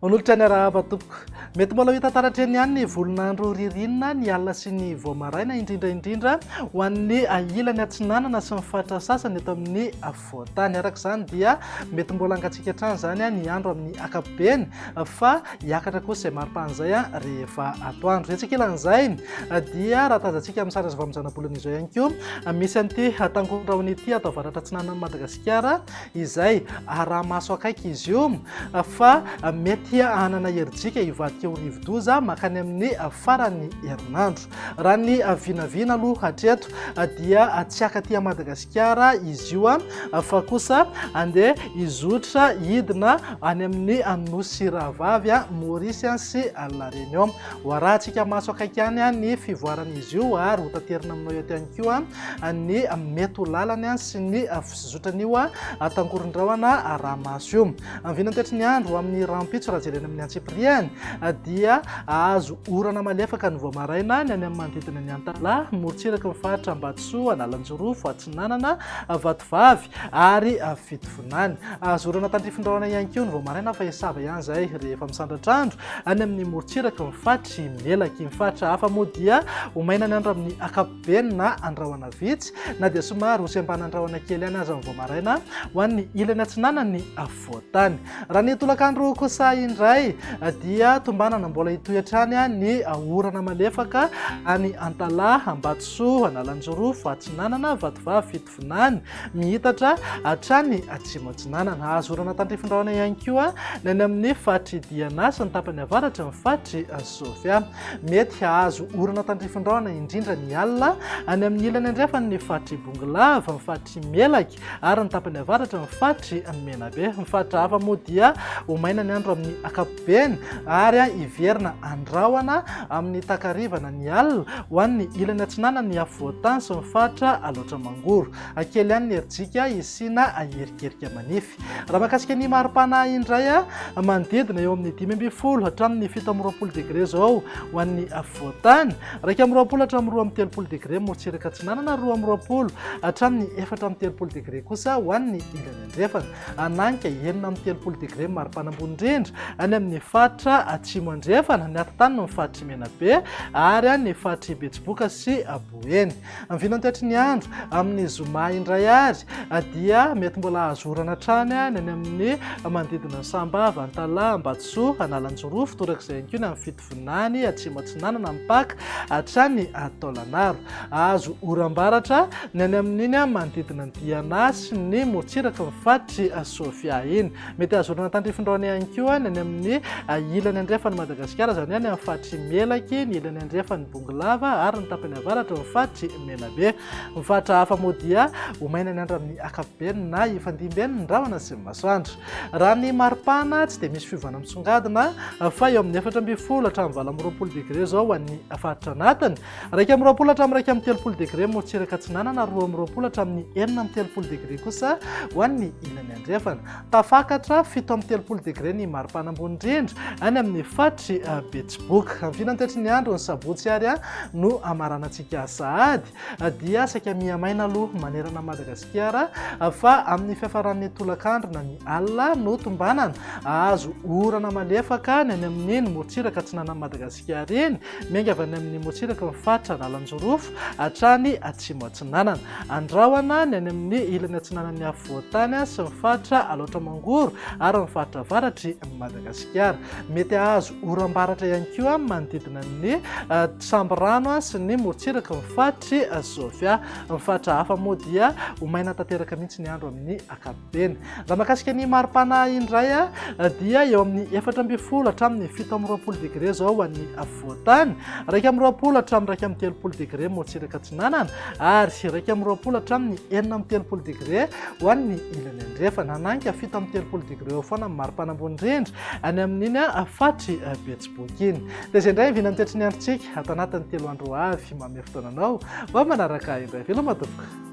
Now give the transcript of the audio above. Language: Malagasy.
Onolotra ny arahaba tompoko. Mety mbola hita taratra eny ihany ny volon'andro ririnina, ny alina sy ny voamaraina indrindra ho an'ny ilany atsinanana sy ny fatra sasany eto amin'ny afovoantany. Araka izany dia mety mbola angatsika hatrany izany ny andro amin'ny ankapobeny fa hiakatra kosa izay maripana izay rehefa atoandro. Etsika ilan'izay dia raha tazantsika amin'ny sary azo vaminjanam-bolana izao ihany koa misy an'ity tangorondraony ity atao avaratra atsinanana Madagasikara izay arahamaso akaiky izy io fa mety hanana herintsika hivadika ho rivo-doza makany amin'ny farany herinandro. Raha ny vinavina aloha hatreto dia tsy akaty Madagasikara izy io fa kosa andeha izotra hidina any amin'ny nosy Rahavavy, Maorisy sy La Réunion. Ho arahantsika maso akaiky ihany ny fivoaran'izy io ary ho taterina aminao eto ihany koa ny mety ho lalany sy ny fizotran'io tangoron-drahona arahamaso io. Amin'ny vinantetry ny andro amin'ny rampitso raha jerena amin'ny antsipiriany dia azo orana malefaka ny voamaraina ny any amin'ny manodidina ny Antala, Morotsiraka, ny faritra Ambatsoa, Analanjorofo, Atsinanana, Vatovavy ary Fitovinany. Azo orana tandrifin-drahona ihany koa ny voamaraina fa hisava ihany izay rehefa misandratra andro any amin'ny Morotsiraka, ny fatry Melaky, ny fatra hafa moa dia homaina ny andro amin'ny ankapobeny na andrahoana vitsy na dia somary hosy ambany andrahoana kely ihany aza amin'ny voamaraina ho an'ny ilany atsinanany afovoantany. Raha ny tolakandro kosa indray dia tombanana mbola hitohatrany ny orana malefaka any Antala, Ambatsoa, Analanjorofo, Atsinanana, Vatovavy, Fitovinany mihitatra hatrany atsimo atsinanana. Azo orana tandrifin-drahona ihany koa ny any amin'ny fatry Diana sy ny tapany avaratra ny fatry Sofia. Mety azo orana tandrifin-drahona indrindra ny alina any amin'ny ilany andrefany ny fatry Bongolava, ny fatry Melaky ary ny tapany avaratra ny fatry Menabe. Ny fatra hafa moa dia homaina ny andro amin'ny ankapobeny ary hiverina andrahoana amin'ny takarivana ny alina ho an'ny ilany atsinana ny afovoantany sy ny fatra aloatra mangoro. Akely ihany ny herintsika isina aherikerika manify. Raha mahakasika ny maripana indray manodidina eo amin'ny 5 hatramin'ny 7 degré zao ho an'ny afovoantany, 2 hatramin'ny 2 degré Morotsiraka Atsinanana, 2 hatramin'ny 4 degré kosa ho an'ny ilany andrefana, ananika 9 degré maripana ambony indrindra any amin'ny fatra atsimo andrefana, ny aty-tany ny fatry Menabe ary ny fatry Betsiboka sy Boeny. Amin'ny vinantetry ny andro amin'ny zoma indray ary dia mety mbola azo orana hatrany any amin'ny manodidina ny Sambava, Antala, Ambatsoa, Analanjorofo, torak'izay ihany koa ny amin'ny Fitovinany, Atsimo Atsinanana, Mpaka hatrany Taolagnaro. Azo oram-baratra ny any amin'iny manodidina ny Diana sy ny Morotsiraka, ny fatry Sofia iny. Mety azo orana tandrifin-drahona ihany koa ny any amin'ny ilany andrefany Madagasikara, izany any amin'ny fatry Melaky, ny ilany andrefany Bongolava ary ny tapany avaratra ny fatry Menabe. Ny fatra hafa moa dia homaina ny andro amin'ny ankapobeny na ifandimby ny rahona sy ny masoandro. Raha ny maripana tsy dia misy fiovana misongadina fa eo amin'ny 4 hatramin'ny 20 degré zao ho an'ny faritra anatiny, 2 hatramin'ny 3 degré Morotsiraka Atsinanana, 2 hatramin'ny 4 degré kosa ho an'ny ilany andrefana. Tafakatra 7 degré ny maripana ambony indrindra any amin'ny fatry Betsiboka. Amin'ny vinantetry ny andro ny sabotsy ary no amaranantsika sahady dia saika miamaina aloha manerana Madagasikara fa amin'ny fiafaran'ny tolakandro na ny alina no tombanana azo orana malefaka ny any amin'ny Morotsiraka Atsinanana Madagasikara iny, miainga avy any amin'ny Morotsiraka ny fatra Analanjorofo hatrany Atsimo Atsinanana, andrahoana ny any amin'ny ilany atsinanany afovoantany sy ny fatra aloatra mangoro ary ny fatra avaratry Madagasikara. Mety azo oram-baratra ihany koa manodidina ny Tsamborano sy ny Morotsiraka ny fatry Sofia. Ny fatra hafa moa dia homaina tanteraka mihitsy ny andro amin'ny ankapobeny. Raha mahakasika ny maripana indray dia eo amin'ny 4 hatramin'ny 7 degré zao ho an'ny afovoantany, 2 hatramin'ny 3 degré Morotsiraka Atsinanana ary 2 hatramin'ny 4 degré ho an'ny ilany andrefana, ananika 7 degré eo foana maripana ambony indrindra any amin'iny fatry Betsiboka iny. Dia izay indray vinantetry ny androntsika ato anatin'ny 3 andro avy manome fotoananao mba manaraka indray veloma tompoko.